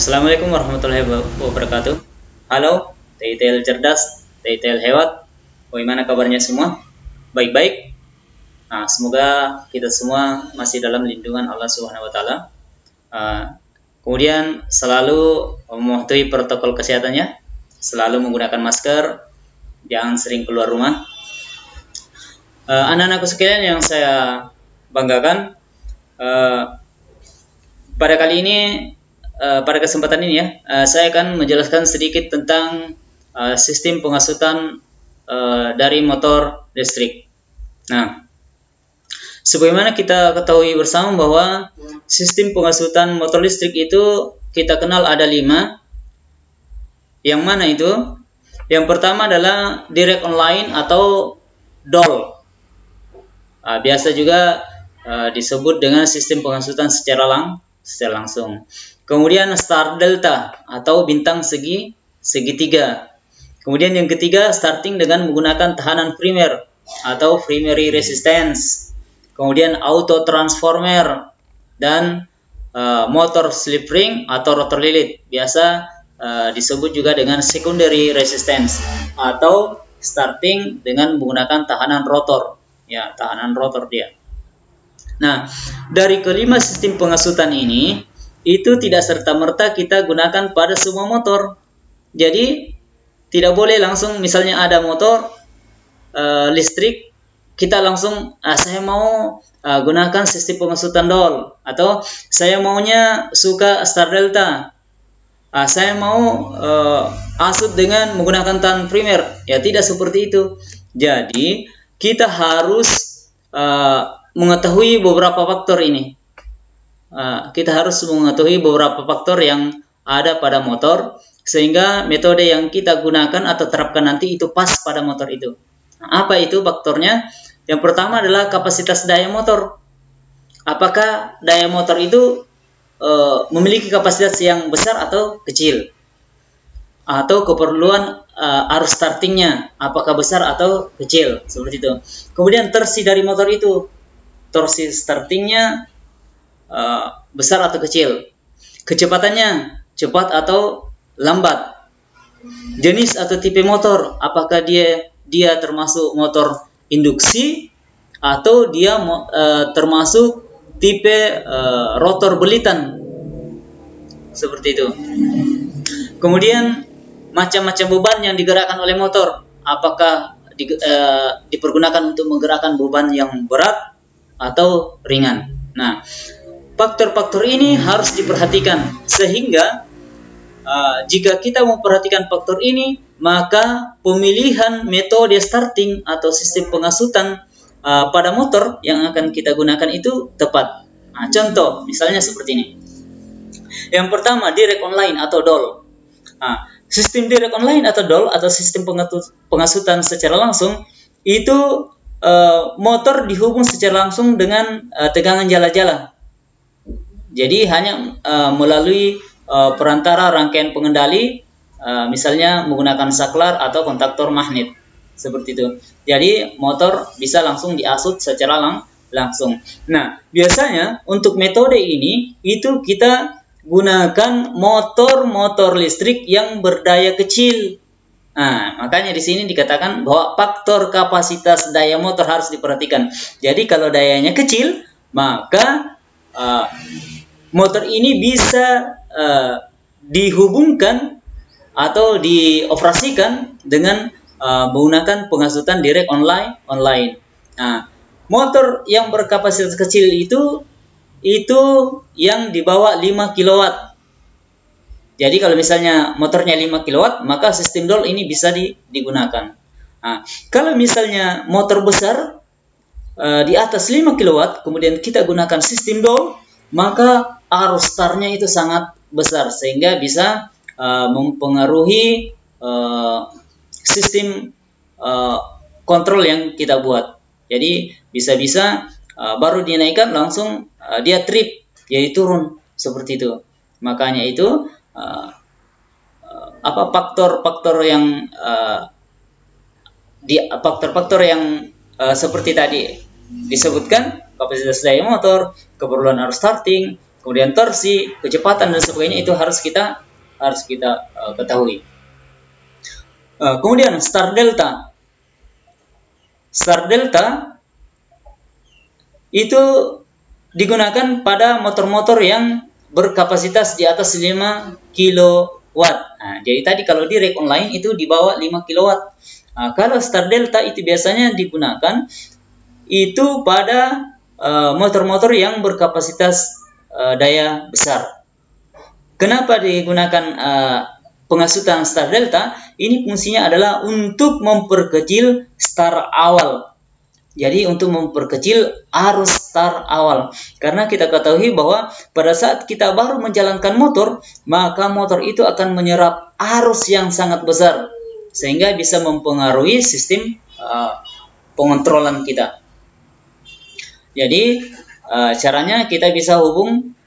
Assalamualaikum warahmatullahi wabarakatuh. Halo, Taitel cerdas, Taitel hebat. Bagaimana kabarnya semua? Baik-baik. Nah, semoga kita semua masih dalam lindungan Allah Subhanahu wa taala. Kemudian selalu mematuhi protokol kesehatannya, selalu menggunakan masker, jangan sering keluar rumah. Anak-anakku sekalian yang saya banggakan, pada kali ini, pada kesempatan ini ya, saya akan menjelaskan sedikit tentang sistem pengasutan dari motor listrik. Nah, sebagaimana kita ketahui bersama bahwa sistem pengasutan motor listrik itu kita kenal ada 5. Yang mana itu? Yang pertama adalah direct online atau DOL. Biasa juga disebut dengan sistem pengasutan secara langsung. Kemudian star delta atau bintang segitiga. Kemudian yang ketiga, starting dengan menggunakan tahanan primer atau primary resistance. Kemudian auto transformer dan motor slip ring atau rotor lilit. Biasa disebut juga dengan secondary resistance atau starting dengan menggunakan tahanan rotor. Ya, tahanan rotor dia. Nah, dari kelima sistem pengasutan ini, itu tidak serta-merta kita gunakan pada semua motor. Jadi, tidak boleh langsung misalnya ada motor listrik, kita langsung, saya mau gunakan sistem pengasutan DOL, atau saya maunya suka star delta, saya mau asut dengan menggunakan tahanan primer. Ya, tidak seperti itu. Jadi, kita harus mengetahui beberapa faktor ini. Kita harus mengetahui beberapa faktor yang ada pada motor, sehingga metode yang kita gunakan atau terapkan nanti itu pas pada motor itu. Apa itu faktornya? Yang pertama adalah kapasitas daya motor. Apakah daya motor itu memiliki kapasitas yang besar atau kecil? Atau keperluan arus startingnya, apakah besar atau kecil? Seperti itu. Kemudian torsi dari motor itu, torsi startingnya besar atau kecil, kecepatannya cepat atau lambat, jenis atau tipe motor, apakah dia termasuk motor induksi atau dia termasuk tipe rotor belitan, seperti itu. Kemudian macam-macam beban yang digerakkan oleh motor, apakah dipergunakan untuk menggerakkan beban yang berat atau ringan. Nah, faktor-faktor ini harus diperhatikan, sehingga jika kita memperhatikan faktor ini, maka pemilihan metode starting atau sistem pengasutan pada motor yang akan kita gunakan itu tepat. Contoh, misalnya seperti ini. Yang pertama, direct online atau DOL. Sistem direct online atau DOL atau sistem pengasutan secara langsung itu motor dihubung secara langsung dengan tegangan jala-jala. Jadi hanya melalui perantara rangkaian pengendali, misalnya menggunakan saklar atau kontaktor magnet, seperti itu. Jadi motor bisa langsung diasut secara langsung. Nah, biasanya untuk metode ini itu kita gunakan motor-motor listrik yang berdaya kecil. Nah, makanya di sini dikatakan bahwa faktor kapasitas daya motor harus diperhatikan. Jadi kalau dayanya kecil, maka motor ini bisa dihubungkan atau dioperasikan dengan menggunakan pengasutan direct online. Nah, motor yang berkapasitas kecil itu yang di bawah 5 kW. Jadi kalau misalnya motornya 5 kW, maka sistem DOL ini bisa digunakan. Nah, kalau misalnya motor besar di atas 5 kW, kemudian kita gunakan sistem DOL, maka arus startnya itu sangat besar, sehingga bisa mempengaruhi sistem kontrol yang kita buat. Jadi bisa-bisa baru dinaikkan langsung dia trip, jadi turun, seperti itu. Makanya itu faktor-faktor yang seperti tadi disebutkan, kapasitas daya motor, keperluan arus starting, kemudian torsi, kecepatan dan sebagainya itu harus kita ketahui. Kemudian start delta. Start delta itu digunakan pada motor-motor yang berkapasitas di atas 5 kilowatt. Nah, jadi tadi kalau di rek online itu di bawah 5 kilowatt. Nah, kalau start delta itu biasanya digunakan itu pada motor-motor yang berkapasitas daya besar. Kenapa digunakan pengasutan start delta? Ini fungsinya adalah untuk memperkecil start awal. Jadi untuk memperkecil arus start awal. Karena kita ketahui bahwa pada saat kita baru menjalankan motor, maka motor itu akan menyerap arus yang sangat besar sehingga bisa mempengaruhi sistem pengontrolan kita. Jadi caranya kita bisa hubung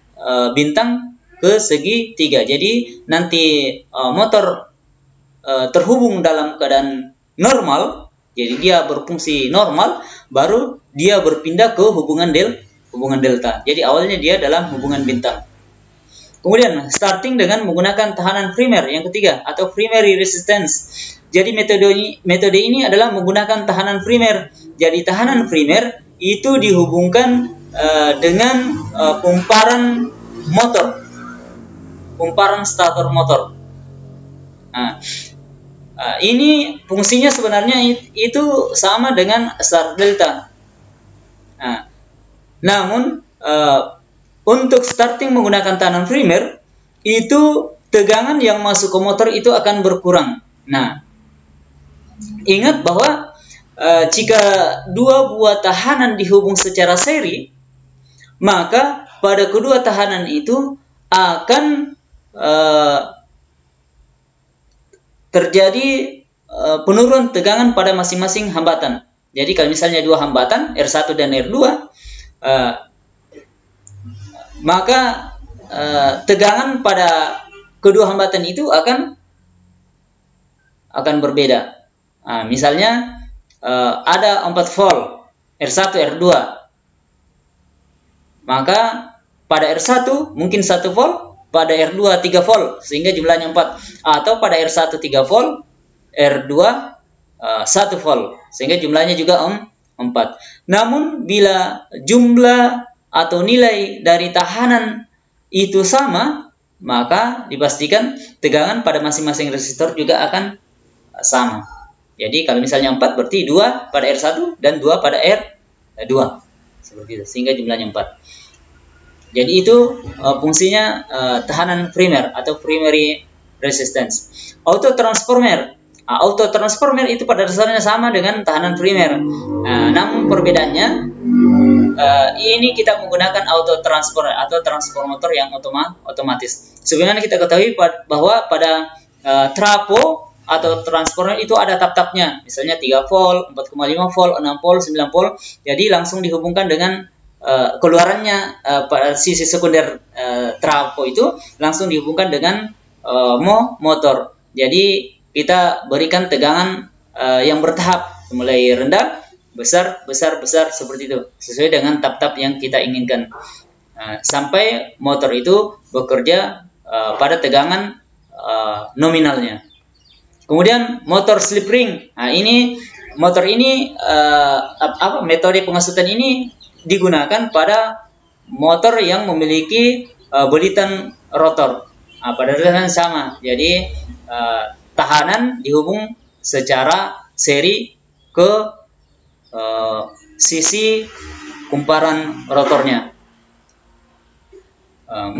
bintang ke segi 3. Jadi nanti motor terhubung dalam keadaan normal, jadi dia berfungsi normal, baru dia berpindah ke hubungan delta. Jadi awalnya dia dalam hubungan bintang. Kemudian starting dengan menggunakan tahanan primer yang ketiga atau primary resistance. Jadi metode ini adalah menggunakan tahanan primer. Jadi tahanan primer itu dihubungkan dengan pumparan motor, pumparan starter motor. Nah, ini fungsinya sebenarnya itu sama dengan start delta. Nah, namun untuk starting menggunakan tahanan primer itu tegangan yang masuk ke motor itu akan berkurang. Nah, ingat bahwa jika dua buah tahanan dihubung secara seri, maka pada kedua tahanan itu akan terjadi penurunan tegangan pada masing-masing hambatan. Jadi kalau misalnya dua hambatan R1 dan R2, maka tegangan pada kedua hambatan itu akan berbeda. Nah, misalnya ada 4 volt R1 R2, maka pada R1 mungkin 1 volt, pada R2 3 volt sehingga jumlahnya 4, atau pada R1 3 volt, R2 1 volt sehingga jumlahnya juga 4. Namun bila jumlah atau nilai dari tahanan itu sama, maka dipastikan tegangan pada masing-masing resistor juga akan sama. Jadi kalau misalnya 4 berarti 2 pada R1 dan 2 pada R2. Seperti itu, sehingga jumlahnya 4. Jadi itu fungsinya tahanan primer atau primary resistance. Auto transformer. Auto transformer itu pada dasarnya sama dengan tahanan primer. Namun perbedaannya ini kita menggunakan auto transformer atau transformator yang otomatis. Sebenarnya kita ketahui bahwa pada trafo atau transformer itu ada tap-tapnya, misalnya 3 volt, 4,5 volt, 6 volt, 9 volt. Jadi langsung dihubungkan dengan keluarannya pada sisi sekunder trafo itu langsung dihubungkan dengan motor. Jadi kita berikan tegangan yang bertahap, mulai rendah, besar seperti itu, sesuai dengan tap-tap yang kita inginkan, sampai motor itu bekerja pada tegangan nominalnya. Kemudian motor slip ring. Nah, ini motor ini metode pengasutan ini digunakan pada motor yang memiliki belitan rotor. Pada dasarnya sama. Jadi tahanan dihubung secara seri ke sisi kumparan rotornya.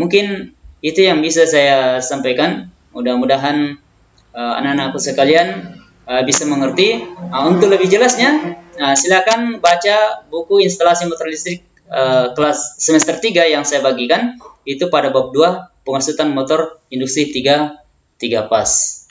Mungkin itu yang bisa saya sampaikan. Mudah-mudahan anak-anakku sekalian bisa mengerti. Untuk lebih jelasnya, silakan baca buku instalasi motor listrik kelas semester 3 yang saya bagikan. Itu pada bab 2 pengasutan motor induksi 3 pas.